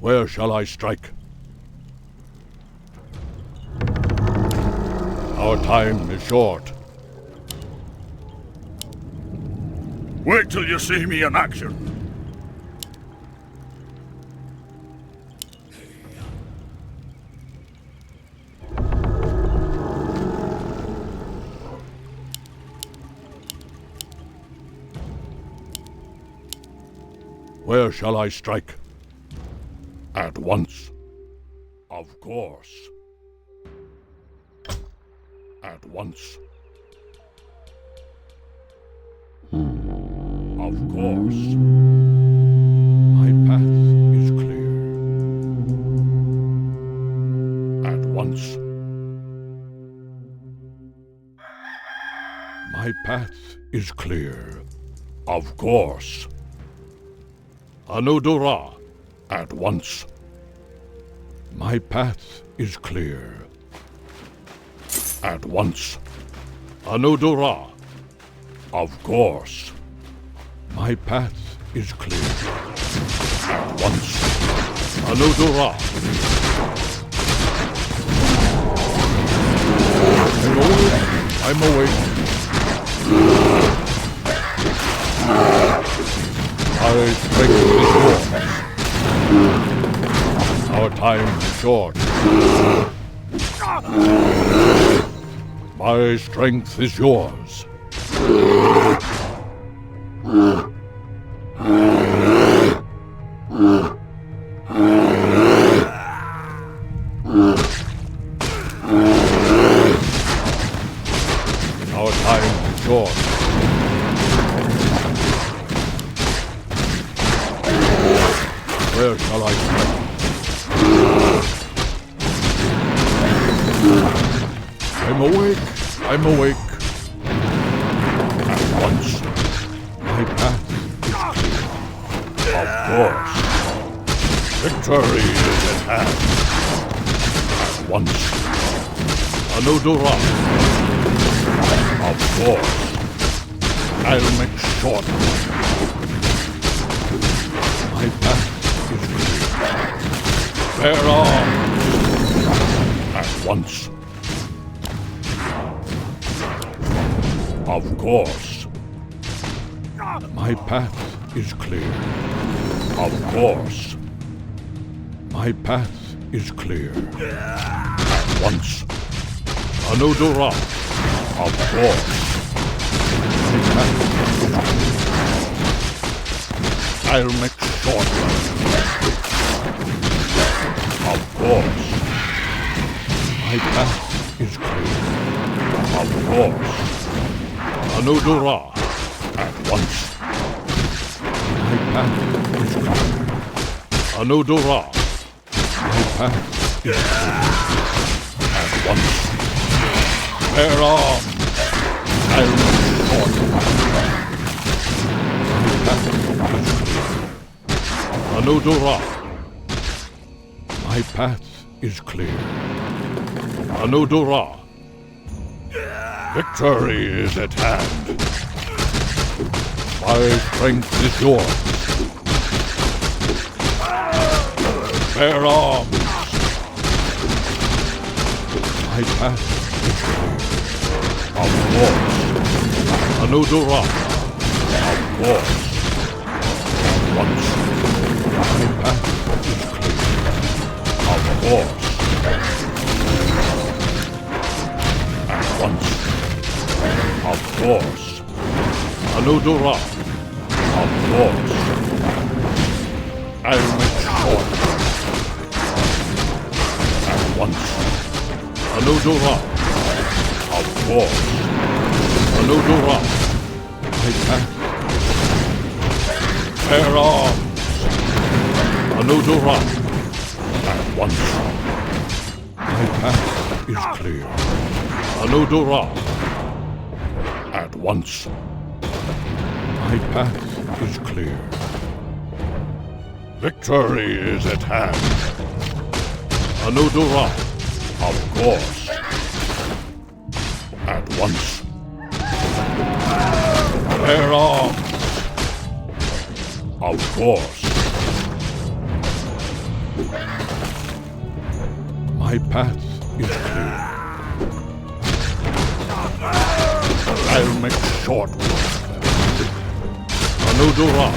Where shall I strike? Our time is short. Wait till you see me in action. Where shall I strike? At once. Of course. At once. Of course. My path is clear. At once. My path is clear. Of course. Anudura. At once. My path is clear. At once. Anudura. Of course. My path is clear. At once. Anudura. I'm awake. I strength is yours. Our time is short. My strength is yours. Our time is short. Where shall I strike? I'm awake. I'm awake. At once. My path is clear. Of course. Victory is at hand. At once. Anudura. Of course. I'll make short. My path is clear. Bear arms. At once. Of course. My path is clear. Of course. My path is clear. At once. Anudura. Of course. My path is clear. I'll make short. Of course. My path is clear. Of course. Anudura. At once. My path is clear. Anudura. My path is clear. At once. Bear arms. I'll make short. My path is clear. Anudura. My path is clear. Anudura. Victory is at hand. My strength is yours. Bear arms. My path is clear. Of course. Anudura. Of course. At once. My path is clear. Of course. At once. Of course. Anudura. Of course. I'll make short. At once. Anudura. Of course. Anudura. My path. Bear arms. Anudura. At once. My path is clear. Anudura. At once. My path is clear. Victory is at hand. Anudura. Of course. At once. Bear arms. Of course. My path is clear. I'll make short work of them. Anudora,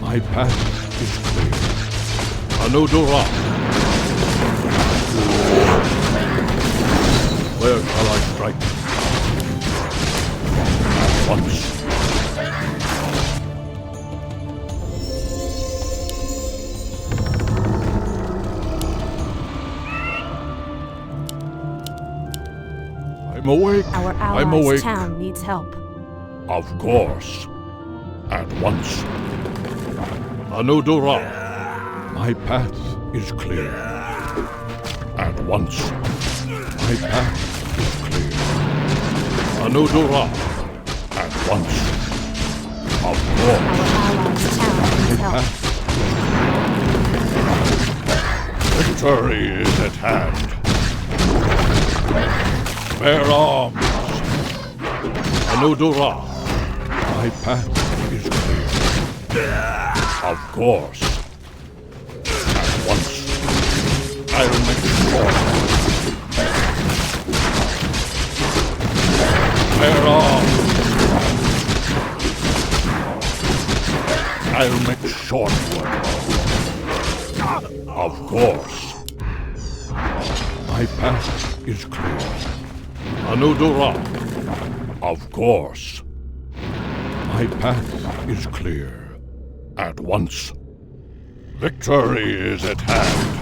my path is clear. Anudora. Where shall I strike? At once. I'm awake. Our I'm allies' awake. town needs help. Of course. At once. Anudora. My path is clear. At once. My path is clear. Anudora. At once. Of course. Our allies' town My needs help. path. Victory is at hand. Bear arms. Anudora. My path is clear. Of course. At once. I'll make short. Bear arms. I'll make short work. Of course. My path is clear. Anudora. Of course. My path is clear. At once. Victory is at hand.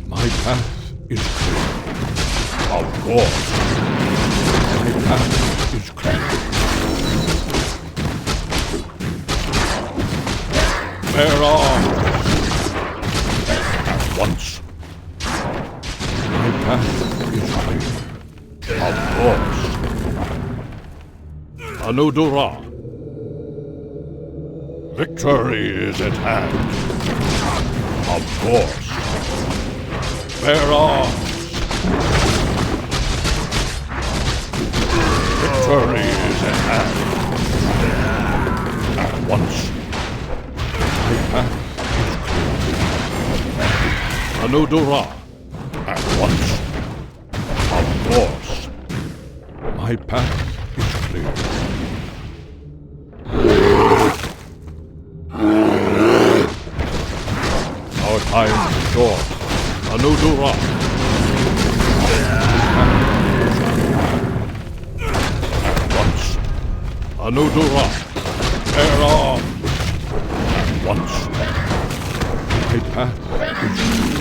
My path is clear. Of course. My path is clear. Bear arms. At once. My path is clear. Of course. Anudora. Victory is at hand. Of course. Bear arms. Victory is at hand. At once. My path is clear. Anudora. At once. Of course. My path is clear. Our time is short. Anudora. At once. Anudora. Bear arms. At once. My path is clear.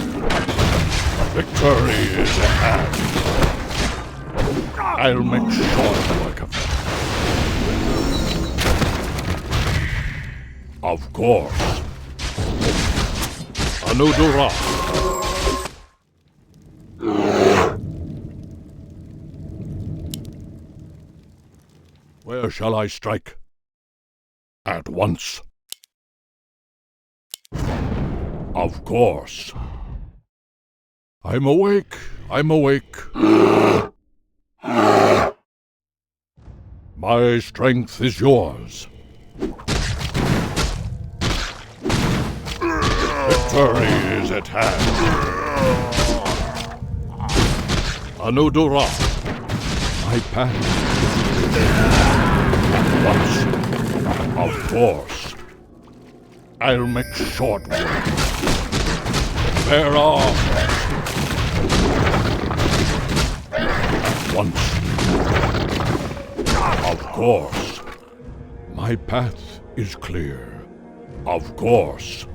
Victory is at hand. I'll make short work of them. Of course. Anudora. Where shall I strike? At once. Of course. I'm awake. I'm awake. My strength is yours. Victory is at hand. Anudora. My path. At once. Of course. I'll make short work. Bear arms. At once. Of course. My path is clear. Of course.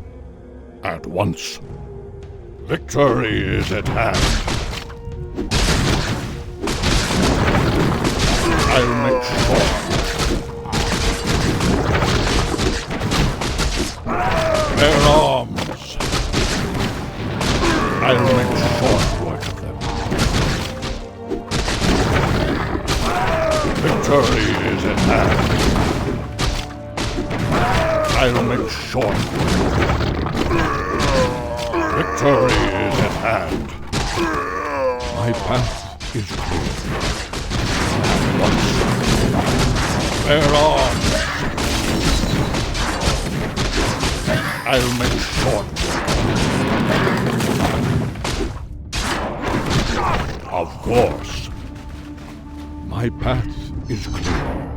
At once. Victory is at hand. I'll make short. Bear arms. I'll make short work of them. Victory is at hand. I'll make short work. Victory is at hand. My path is clear. Once. Bear arms. I'll make short work. Of course. My path is clear.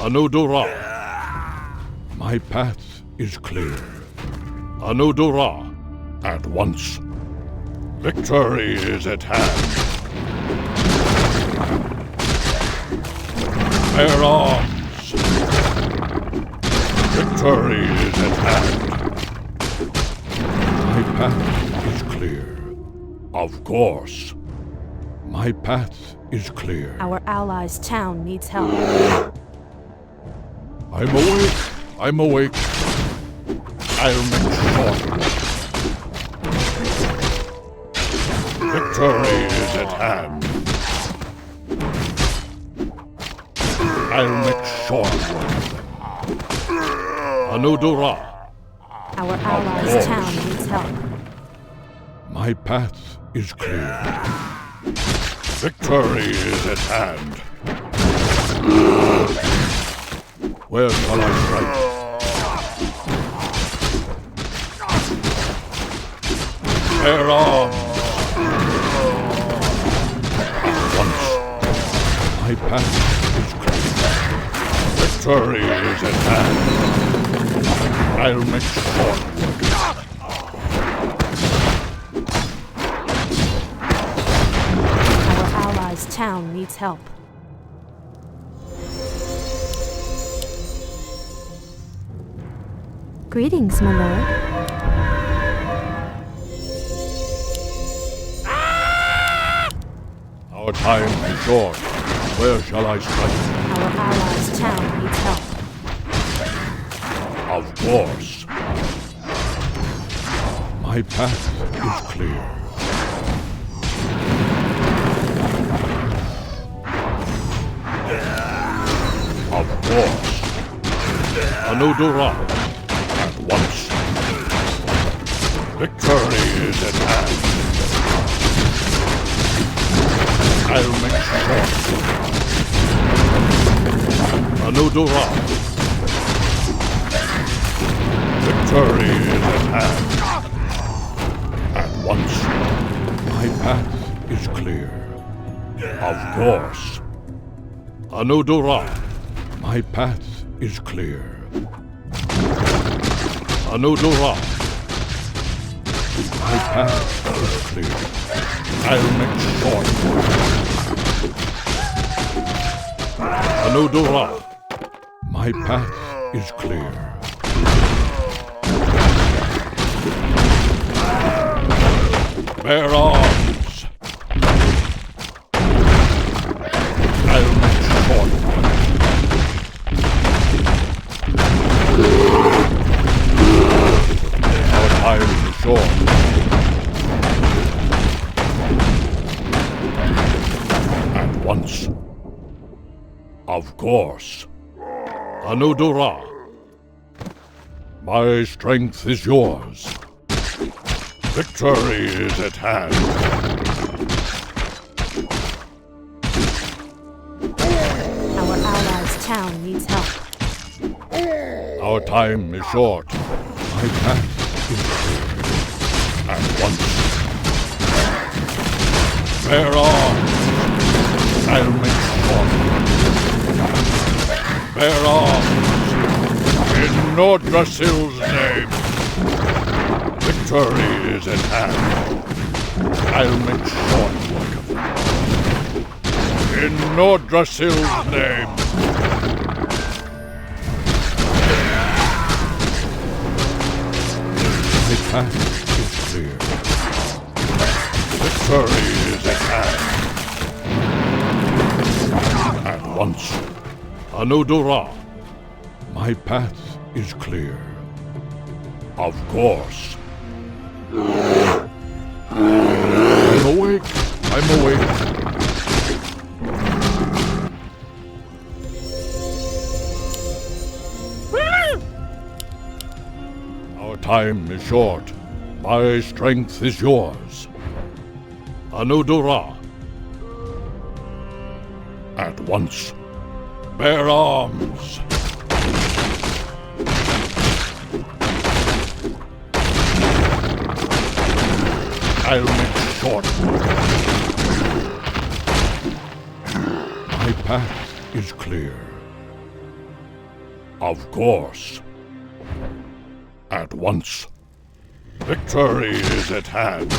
Anudora. My path is clear. Anudora. At once. Victory is at hand. Bear arms. Victory is at hand. My path is clear. Of course. My path is clear. Our allies' town needs help. I'm awake. I'm awake. I'll make short work. Victory is at hand. I'll make short work of them. Anudora. Our allies' town needs help. My path is clear. Victory is at hand. Where shall I strike? Bear arms! Once. My path is clear. Victory is at hand. I'll make short work. Our allies' town needs help. Greetings, my lord. Our time is short. Where shall I strike? Our allies' town needs help. Of course. My path is clear. Of course. Anudora. At once. Victory is at hand. I'll make short. Anudora. Victory is at hand. At once. My path is clear. Of course. Anudora. My path is clear. Anudora. My path is clear. I'll make short work. Anudora. My path is clear. Bear arms. I'll make short work. Our time is short. At once. Of course. Anudora. My strength is yours. Victory is at hand. Our allies' town needs help. Our time is short. My path is clear. At once. Bear arms. I'll make short. Bear arms. In Nordrasil's name. Victory is at hand. I'll make short work of it. In Nordrasil's name. My path is clear. Victory is at hand. At once. Anudora. My path is clear. Of course. I'm awake. I'm awake. Our time is short. My strength is yours. Anudora. At once. Bear arms. I'll make short work. My path is clear. Of course. At once. Victory is at hand.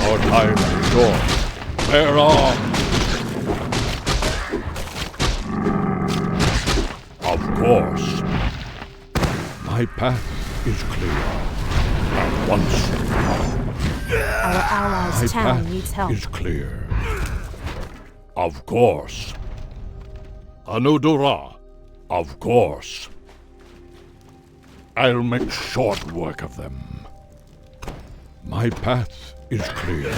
Our time is short. Bear arms. Of course. My path is clear. At once. Our allies' My town path needs help. is clear. Of course. Anudura. Of course. I'll make short work of them. My path is clear.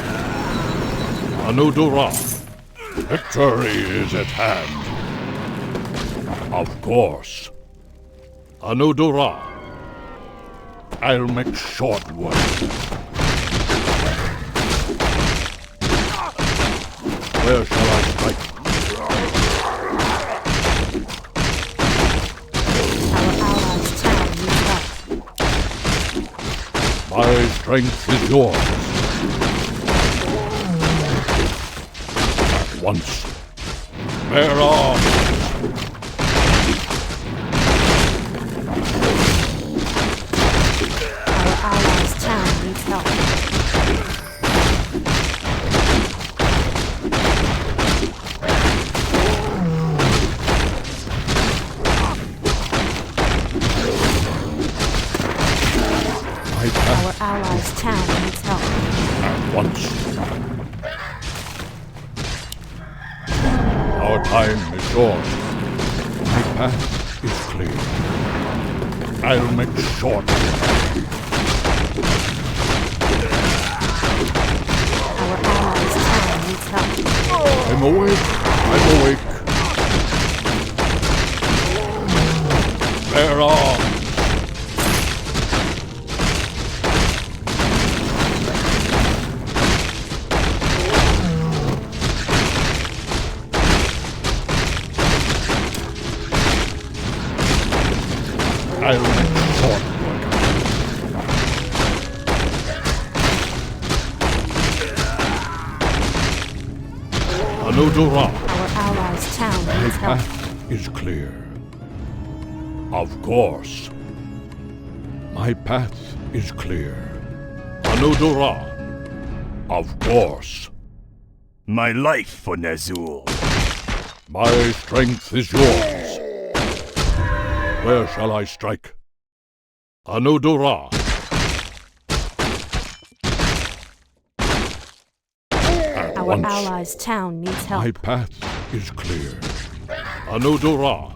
Anudura. Victory is at hand. Of course. Anudura. I'll make short work. Where shall I strike? Our allies' town needs help. My strength is yours. At once. Bear arms. Our allies' town needs help. My path Our allies' town needs help. at once. Our time is short. My path is clear. I'll make short work. Our allies' town needs help. I'm awake. I'm awake. Bear arms. I'll make short work. Anudura. Our allies' town My needs help. path is clear. Of course. My path is clear. Anudura. Of course. My life for Nazul. My strength is yours. Where shall I strike? Anudura. At Our once. allies' town needs My help. path is clear. Anudura.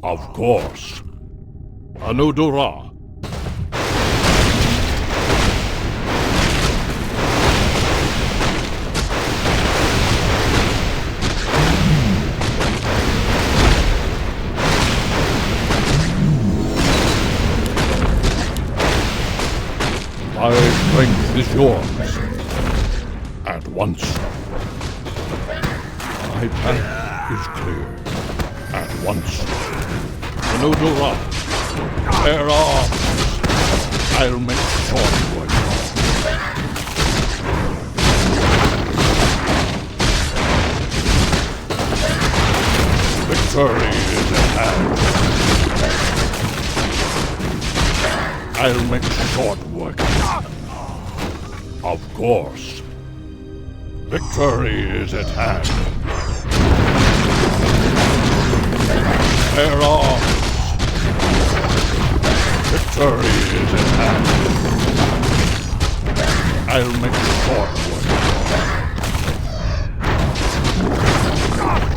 Of course. Anudura. My strength is yours. At once. My path is clear. At once. Anudura. Bear arms. I'll make short work. Victory is at hand. I'll make short work. Of course. Victory is at hand. Bear arms. Victory is at hand. I'll make short work.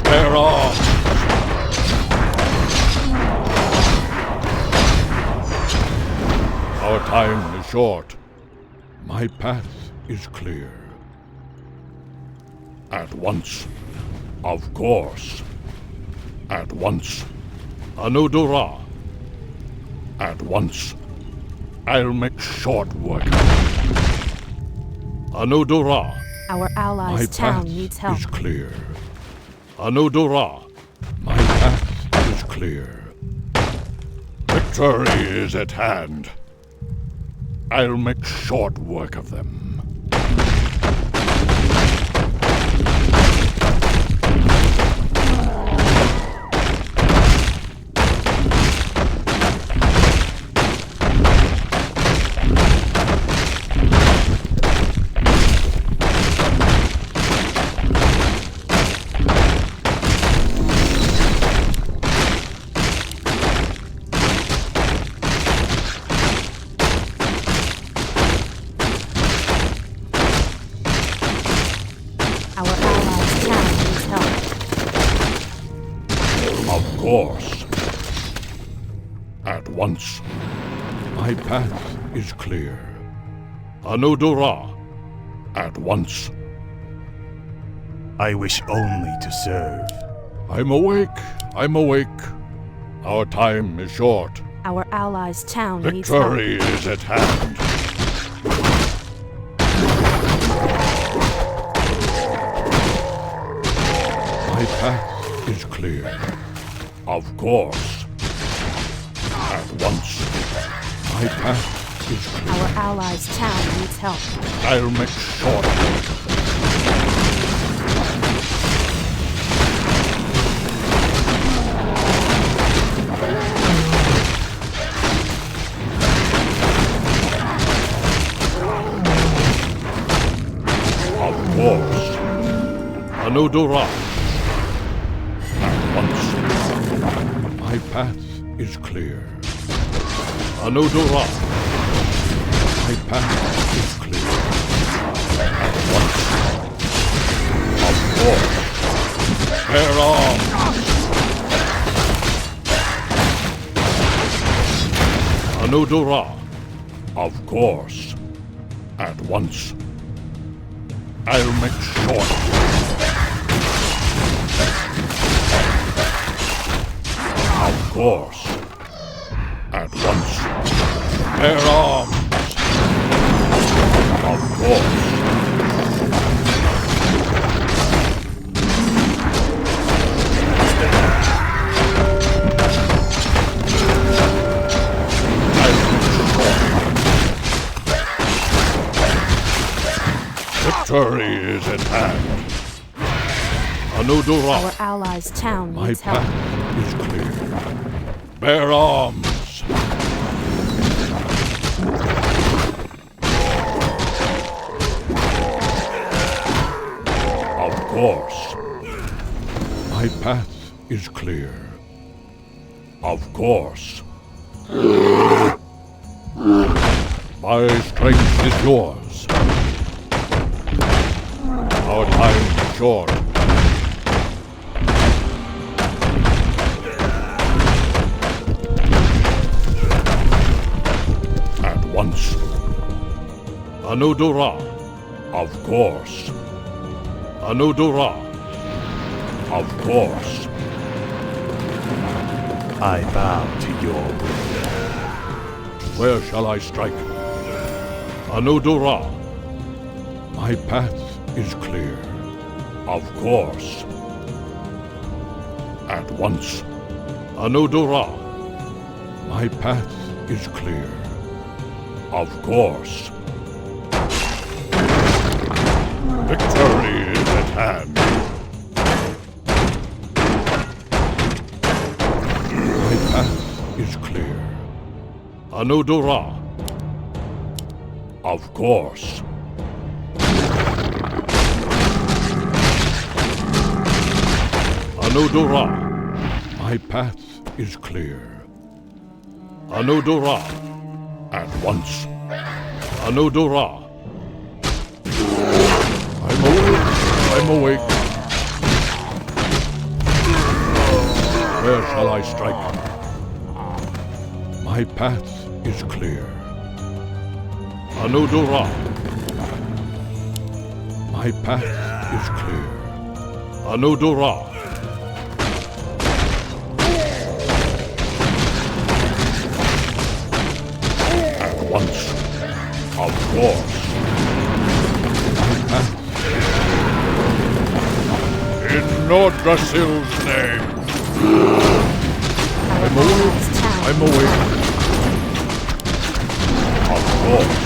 Bear arms. Our time is short. My path is clear. At once. Of course. At once. Anudura. At once. I'll make short work. Anudura. Our My allies' path town needs help. is clear. Anudura. My path is clear. Victory is at hand. I'll make short work of them. Our allies' town needs help. Of course. At once. My path is clear. Anudora. At once. I wish only to serve. I'm awake. I'm awake. Our time is short. Our allies' town needs help. Victory is at hand. My path is clear. Of course. At once. My path is clear. Our allies' town needs help. I'll make short work of them. Of course. Anudora. At once. My path is clear. Anudora. My path is clear. At once. Of course. Bear arms. Anudora. Of course. At once. I'll make short. Of course. At once. Bear arms. Of course. Victory is at hand. Anudora. Our allies' town My needs help. path is clear. Bear arms. Of course. My path is clear. Of course. My strength is yours. Our time is short. At once. Anudora. Of course. Anudora. Of course. I bow to your will. Where shall I strike? Anudora. My path is clear. Of course. At once. Anudora. My path is clear. Of course. Victory is at hand. My path is clear. Anudora. Of course. Anudora. My path is clear. Anudora. At once. Anudora. I'm awake. I'm awake. Where shall I strike? My path is clear. Anudora. My path is clear. Anudora. At once. Of course. My path. In Nordrasil's name. Our I'm awake. allies' town I'm needs awake. help. Of course.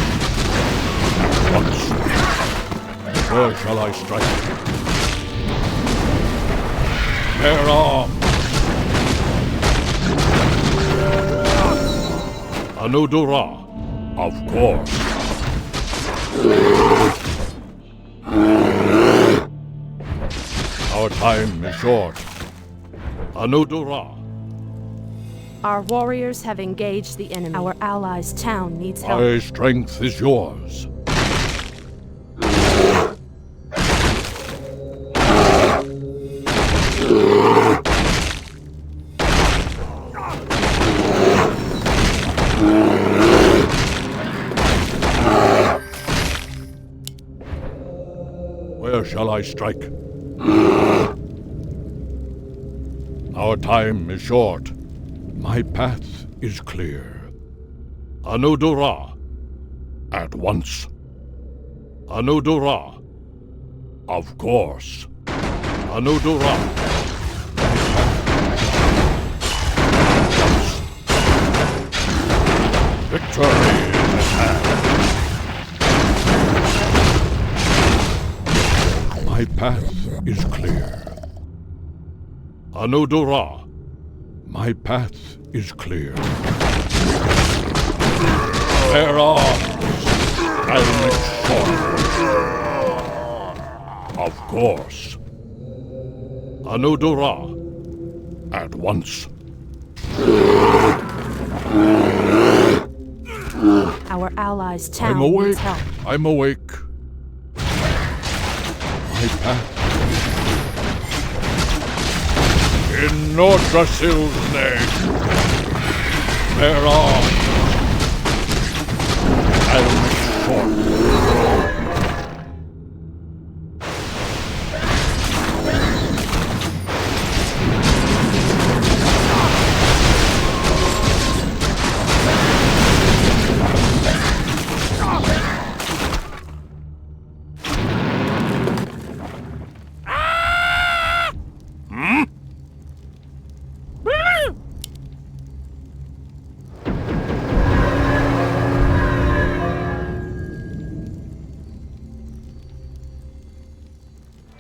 At once. Where shall I strike? Bear arms. Anudura. Of course. Our time is short. Anudura. Our warriors have engaged the enemy. Our allies' town needs help. My strength is yours. Where shall I strike? Our time is short. My path is clear. Anudura. At once. Anudura. Of course. Anudura. Victory is at hand. My path is clear. Anudura. My path is clear. Bear arms. I'll make short. Of course. Anudura. At once. Our allies' town I'm awake. needs help. I'm awake. My path. In Nordrasil's name. Bear arms. I'll make short.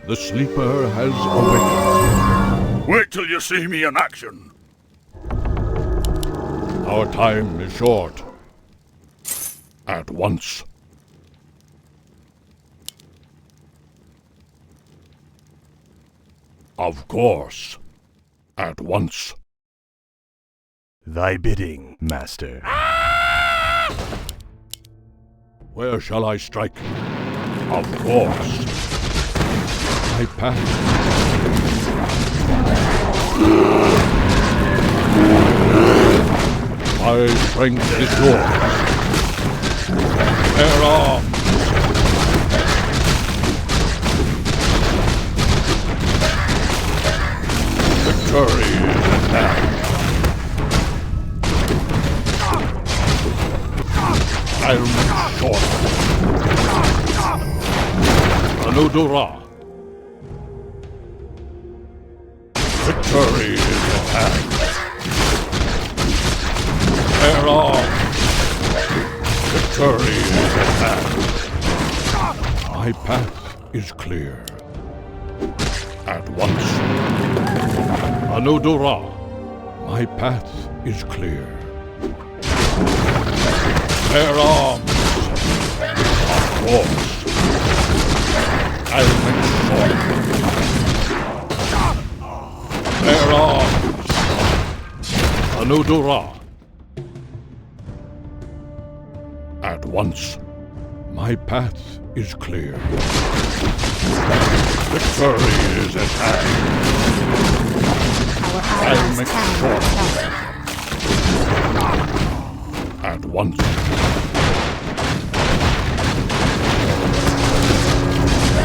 The sleeper has awakened. Wait till you see me in action. Our time is short. At once. Of course. At once. Thy bidding, master. Where shall I strike? Of course. My path. My strength is yours. Bear arms. Victory is at hand. I'll make short. Anudura. Victory is at hand. Bear arms. Victory is at hand. My path is clear. At once. Anudura. My path is clear. Bear arms. Of course. I'll make short. Bear arms. Anudura. At once. My path is clear. Victory is at hand. Our I'll allies' make town short. needs help. At once.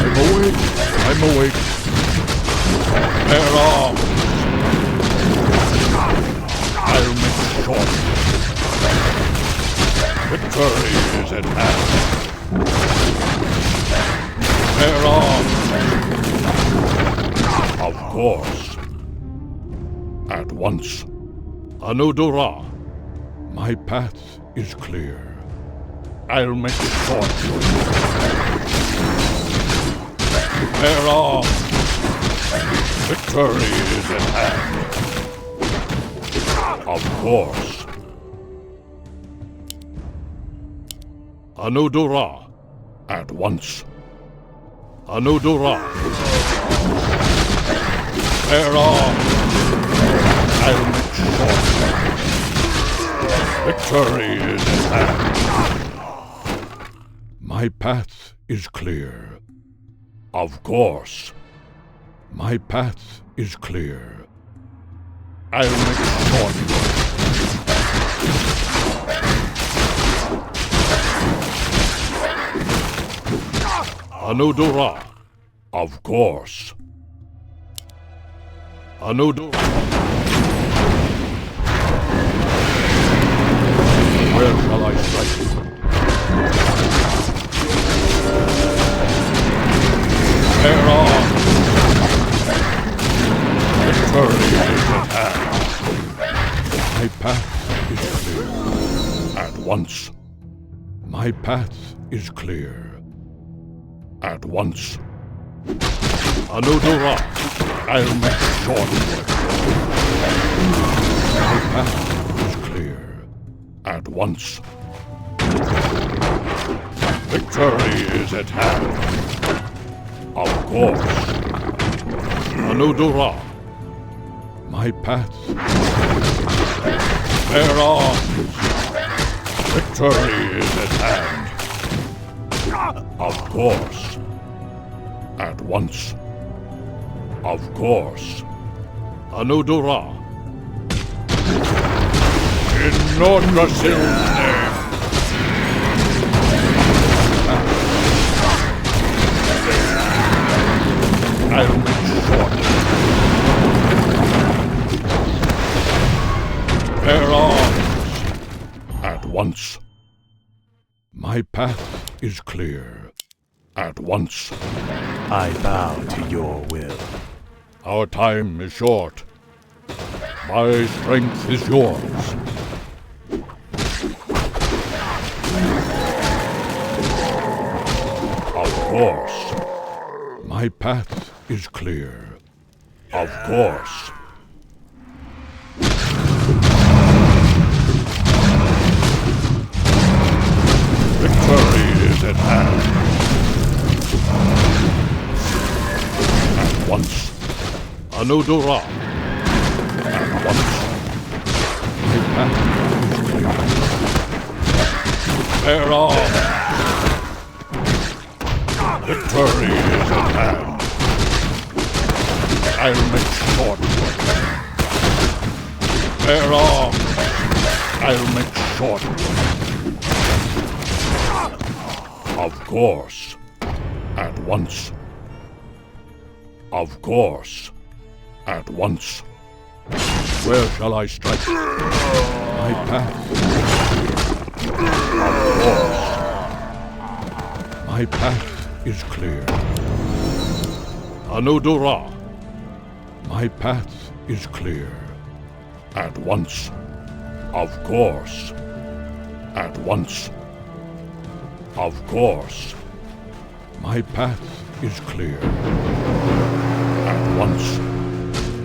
I'm awake. I'm awake. Bear arms. I'll make short. Victory is at hand. Bear arms. Of course. At once. Anudura. My path is clear. I'll make it short. Bear arms. Victory is at hand. Of course. Anudura. At once. Anudura. Bear arms. I'll make short. Victory is at hand. My path is clear. Of course. My path is clear. I'll make short work. Anudura. Of course. Anudura. Where shall I strike? Bear arms. Victory is at hand. My path is clear. At once. My path is clear. At once. Anudura. I'll make short work. My path is clear. At once. Victory is at hand. Of course. Anudura. My path. Bear arms. Victory is at hand. Of course. At once. Of course. Anudura. In Nordrasil's name. I'll make short. Bear arms. At once. My path is clear. At once. I bow to your will. Our time is short. My strength is yours. Of course. My path is clear. Of course. Victory is at hand. At once. Anudura. At once. My path is clear. Bear arms. Victory is at hand. I'll make short work. Bear arms. I'll make short work. Of course. At once. Of course. At once. Where shall I strike? My path. Of course. My path is clear. Anudura. My path is clear. At once. Of course. At once. Of course. My path is clear. At once.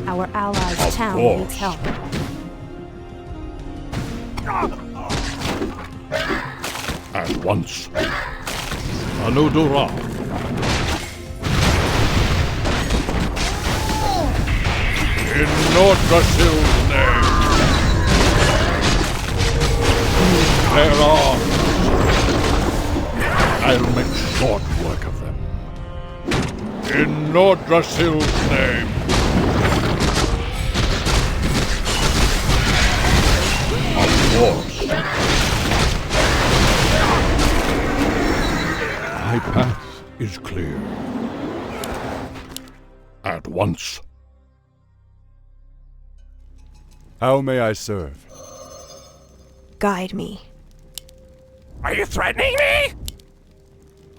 Our allies' Of town course. needs help. At once. Anudura. In Nordrasil's name. Bear arms. I'll make short work of them. In Nordrasil's name. Of course. My path is clear. At once. How may I serve? Guide me. Are you threatening me?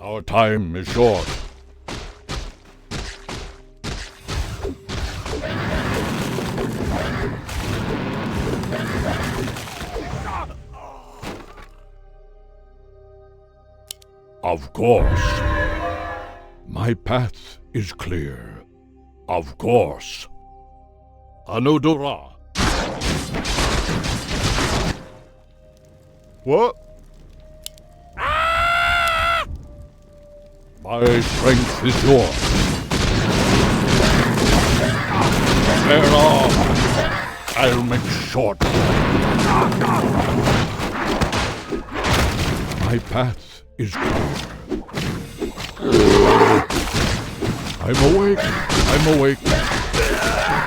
Our time is short. Of course. My path is clear. Of course. Anodora. What? My strength is yours. Bear off. I'll make short. My path is clear. I'm awake. I'm awake.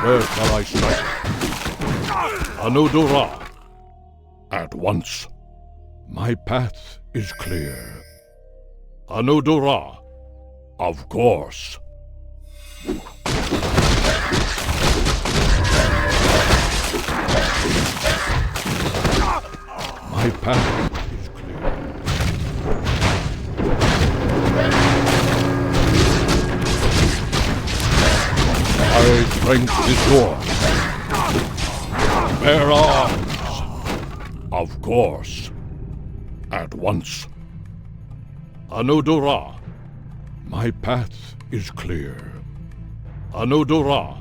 Where shall I strike? Anodora. At once. My path is clear. Anodora. Of course. My path is clear. My strength is yours. Bear arms. Of course. At once. Anodora. My path is clear. Anodora.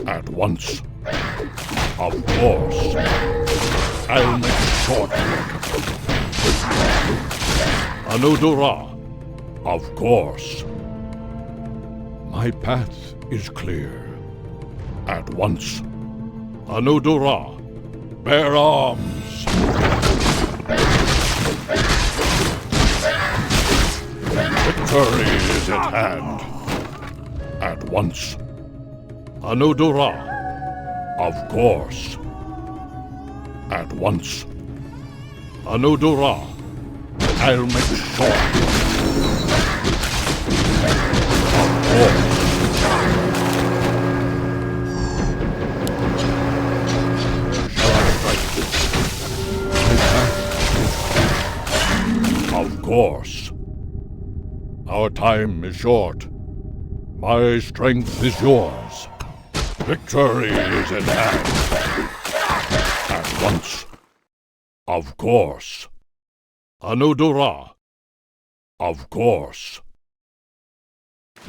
At once. Of course. I'll make short work of them. Anodora. Of course. My path is clear. At once. Anodora. Bear arms. Victory is at hand. At once. Anodora. Of course. At once. Anodora. I'll make short. Of course. Shall I strike? Of course. Our time is short. My strength is yours. Victory is at hand. At once. Of course. Anodora. Of course.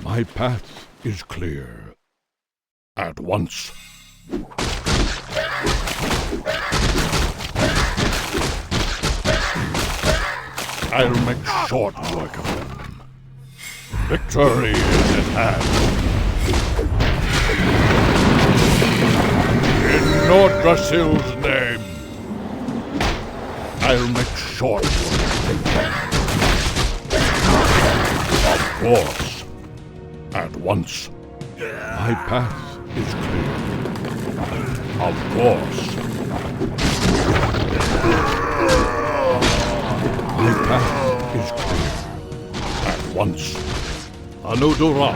My path is clear. At once. I'll make short work of them. Victory is at hand. In Nordrasil's name, I'll make short work. Of course. At once. My path is clear. Of course. My path is clear. At once. Anodora.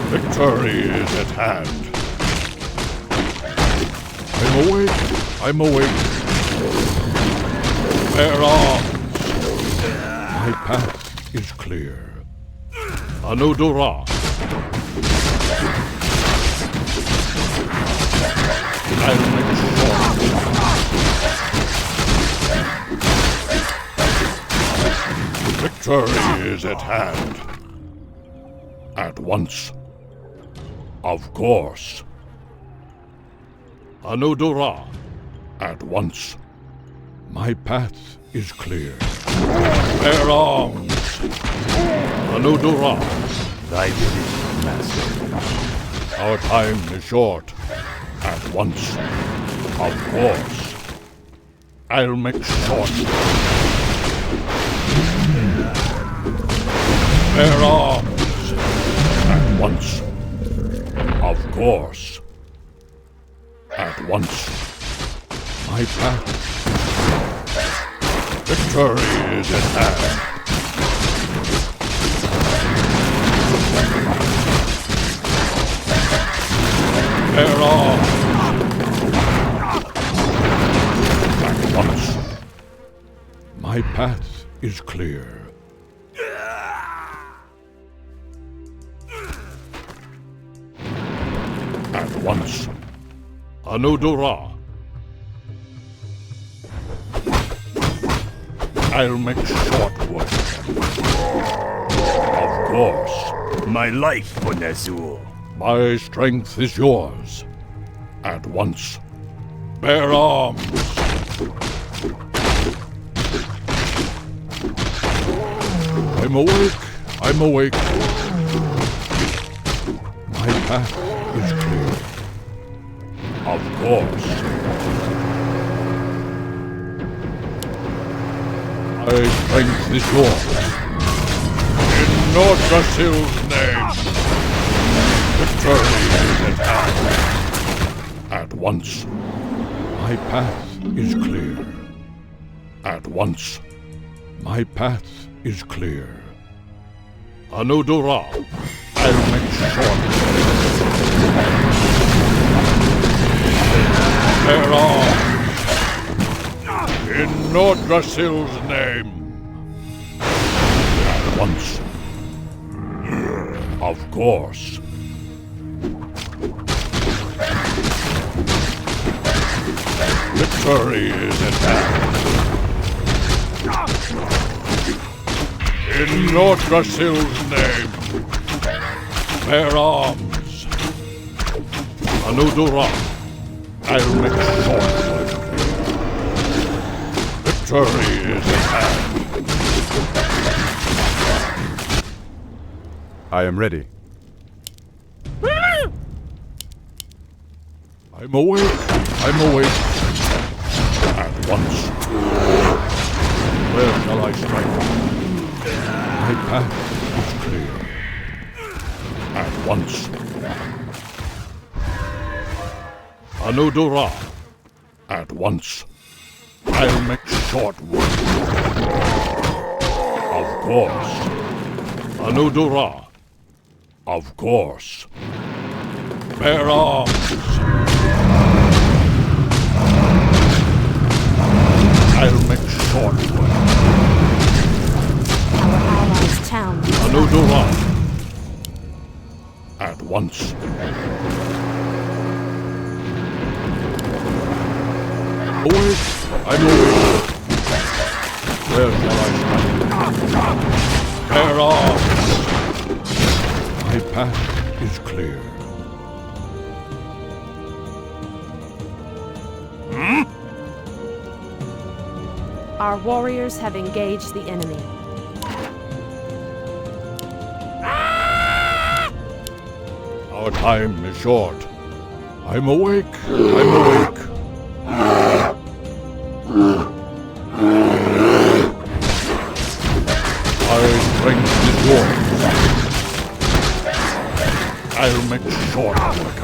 Victory is at hand. I'm awake. I'm awake. Bear arms. My path is clear. Anodora. I'll make short. Victory is at hand. At once. Of course. Anodora. At once. My path is clear. Bear arms. Anodora. Thy will, master. Our time is short. At once. Of course. I'll make short. Bear arms. At once. Of course. At once. My path. Victory is at hand. Bear arms. At once. My path is clear. At once. Anodora. I'll make short work. Of course. My life for Nazul. My strength is yours. At once. Bear arms. I'm awake. I'm awake. My path is clear. Of course. My strength is yours. In Nordrasil's name. Victory is at hand. At once. My path is clear. At once. My path is clear. Anudura, I'll make short. Bear arms. In Nordrasil's name. At once. Of course. Victory is at hand. In Nordrasil's name. Bear arms. Anudura, I'll make short work. Victory is at hand. I am ready. I'm awake. I'm awake. At once. Where shall I strike? My path is clear. At once. Anudura. At once. I'll make short work. Of course. Anudura. Of course. Bear arms. I'll make short work. Our allies' town needs help. Anudura. At once. Awake. I'm awake. Where shall I strike? Bear arms. My path is clear. Our warriors have engaged the enemy. Our time is short. I'm awake. I'm awake. My strength is yours. I'll make short work.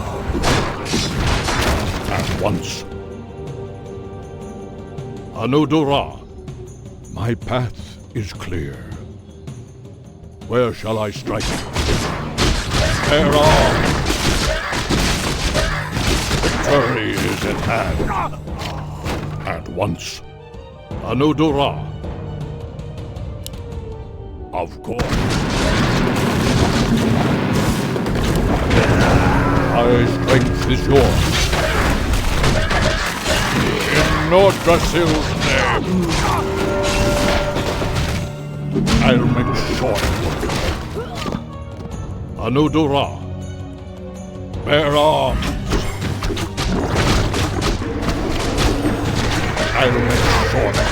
At once. Anudura, my path is clear. Where shall I strike? Bear arms. Victory is at hand. At once. Anudura. Of course. My strength is yours. In Nordrasil's name. I'll make short work. Anudura. Bear arms. I'll make short work.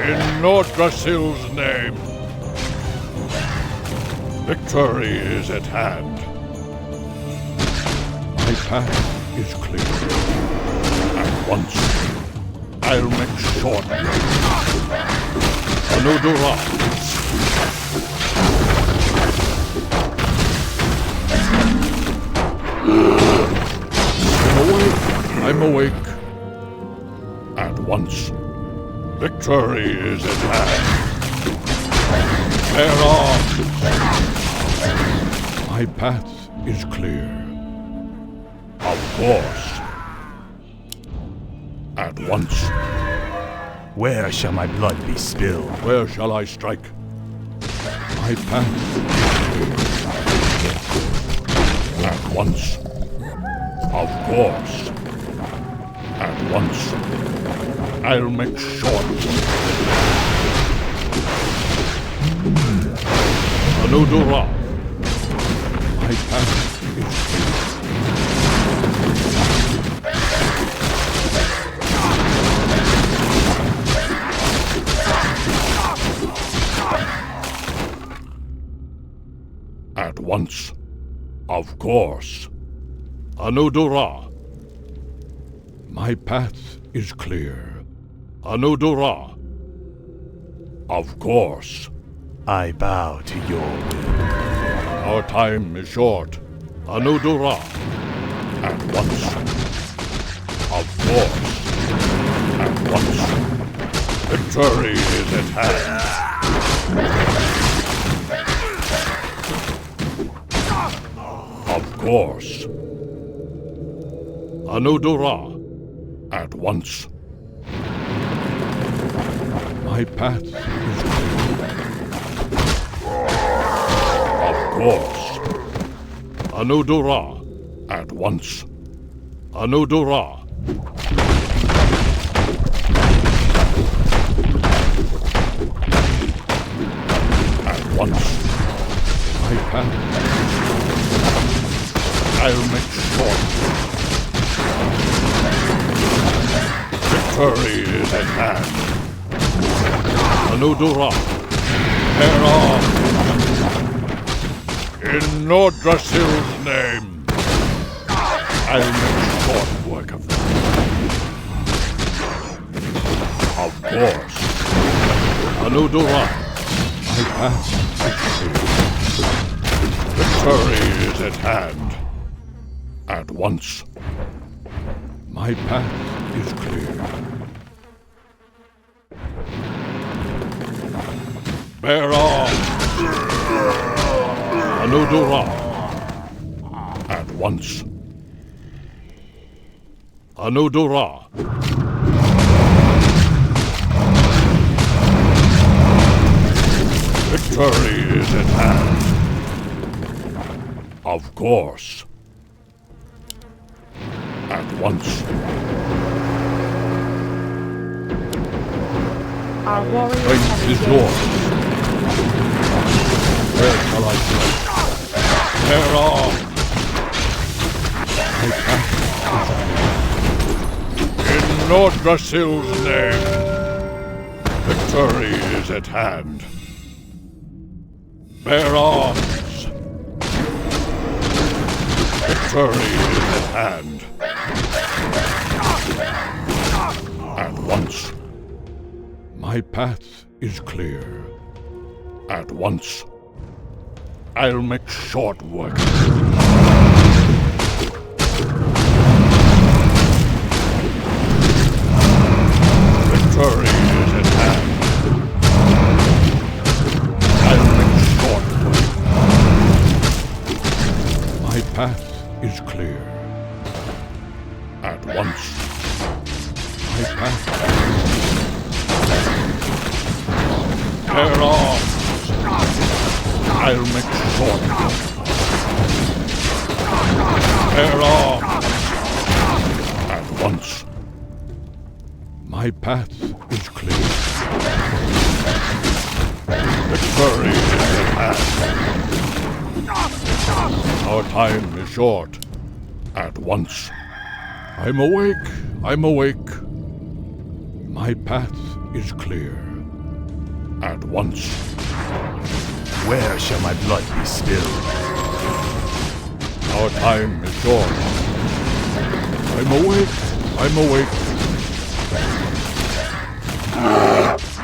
In Nordrasil's name. Victory is at hand. My path is clear. At once. I'll make short work. Anudura. I'm awake. At once. Victory is at hand. Bear arms. My path is clear. Of course. At once. Where shall my blood be spilled? Where shall I strike? My path is clear. At once. Of course. At once. I'll make short. Anudora. My path is clear. At once. Of course. Anudora. My path is clear. Anudora. Of course. I bow to your will. Our time is short. Anudora. At once. Of course. At once. Victory is at hand. Of course. Anudora. At once. My path is clear. Of course. Anudora. At once. Anudora. At once. My path. I'll make short. Victory is at hand. Anudora. Tear off. In Nordrasil's name. I'll make short work of them. Of course. Anudora. My path is clear. Victory is at hand. At once. My path is clear. Bear arms! Anudora! At once. Anudora! Victory is at hand. Of course. At once. Our warriors Strength have is engaged. yours. Where shall I go? Tear off! My path is in Nordrasil's name. Victory is at hand. Bear arms! Victory is at hand. At once. My path is clear. At once. I'll make short work. Victory is at hand. I'll make short work. My path is clear. At once. My path. Tear off! I'll make short. Tear off! At once. My path is clear. Victory is at hand. Our time is short. At once. I'm awake. I'm awake. My path is clear. At once. Where shall my blood be spilled? Our time is short. I'm awake. I'm awake.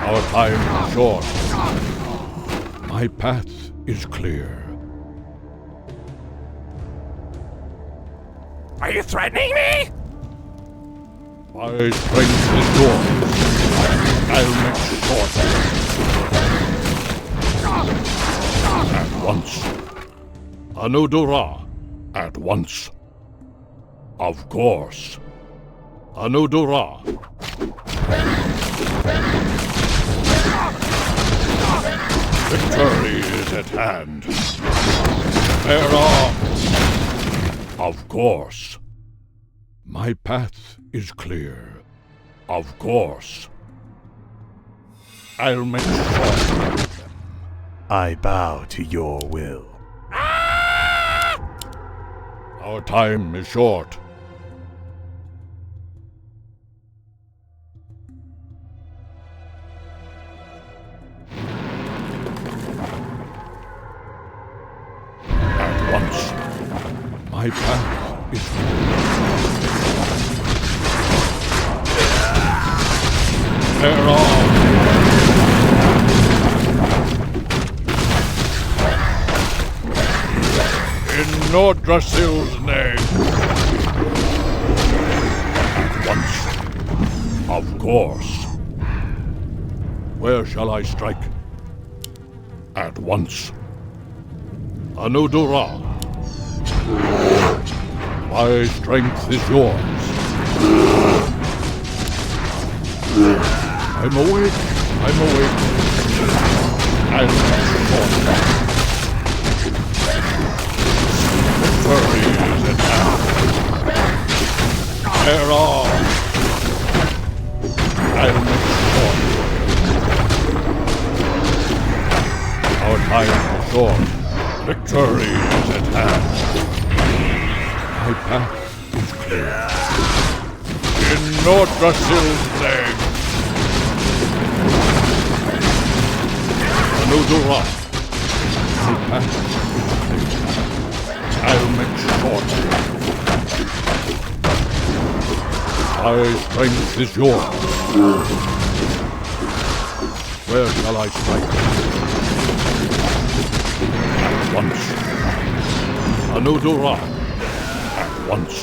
Our time is short. My path is clear. Are you threatening me? My strength is yours. I'll make short. At once. Anudora. At once. Of course. Anudora. Victory is at hand. Bear arms. Of course. My path is clear. Of course. I'll make short of them. I bow to your will. Our time is short. At once, my path is They're on! In Nordrasil's name! At once. Of course. Where shall I strike? At once. Anudura. My strength is yours. I'm awake. I'm awake. I'm short. Victory is at hand. There are. I'll make short. Our time is short. Victory is at hand. My path is clear. In Nordrasil's name. Anudura. My path is clear. I'll make short. My strength is yours. Where shall I strike? At once. Anudura. At once.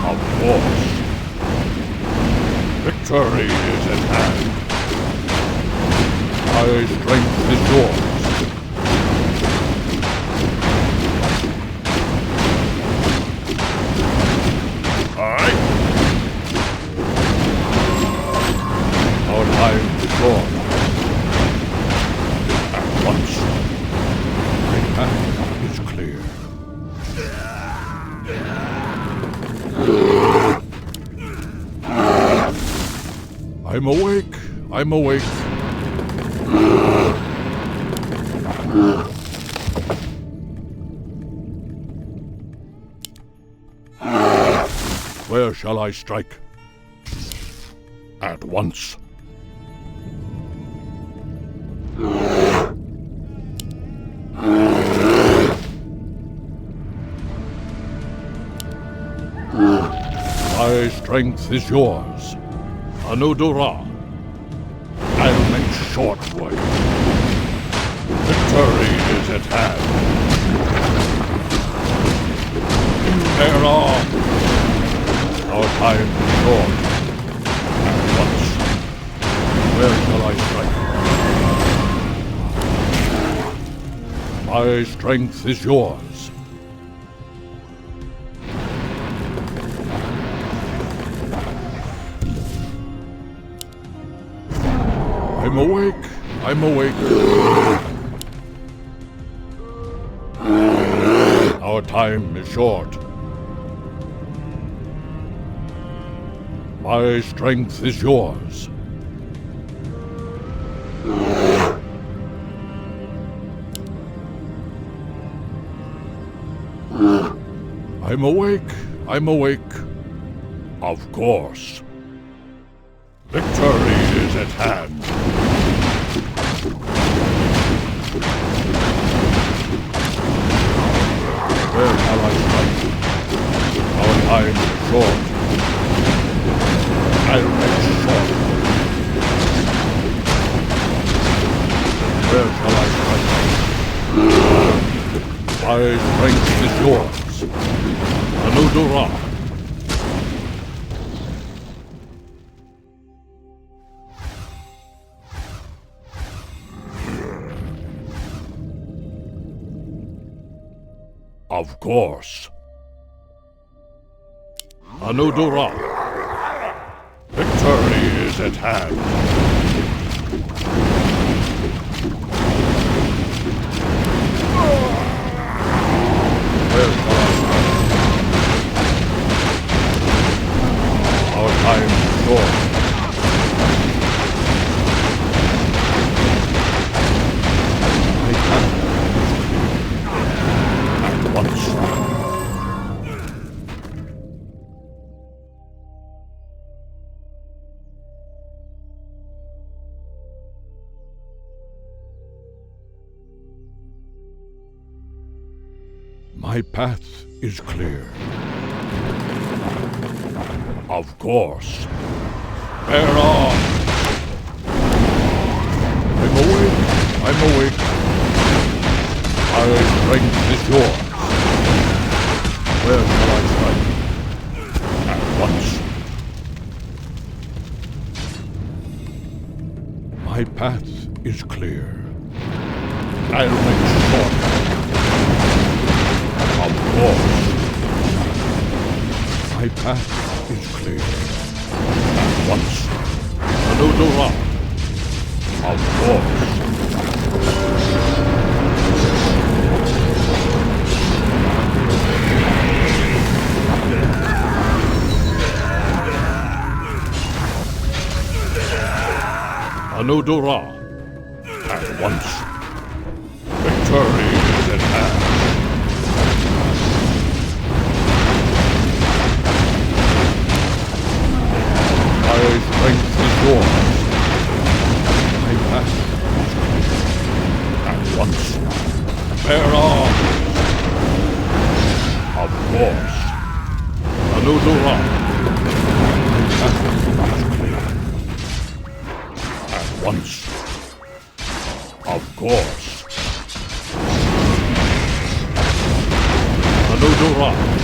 Of course. Victory is at hand. My strength is yours. Aye. Our time is short. At once. My path is clear. I'm awake. I'm awake. Where shall I strike? At once. My strength is yours. Anudura. I'll make short work. Victory is at hand. There are. Our time is short. At once. Where shall I strike? My strength is yours. I'm awake. I'm awake. Our time is short. My strength is yours. I'm awake. I'm awake. Of course. Victory is at hand. Where shall I strike? Our time is short. I'll make short. Where shall I strike? My strength is yours. Anudura. Of course. Anudura. Victory is at hand. Where shall I strike? My path is clear. Of course. Bear on! I'm awake. I'm awake. My strength is yours. Where shall I strike? At once. My path is clear. I'll make short. Of course. My path is clear. At once. DOTA. Of course. DOTA. At once. Victory is at hand. My strength is yours. My path is clear. At once. Bear on. Of course. DOTA. My path is clear. At once. Of course. DOTA.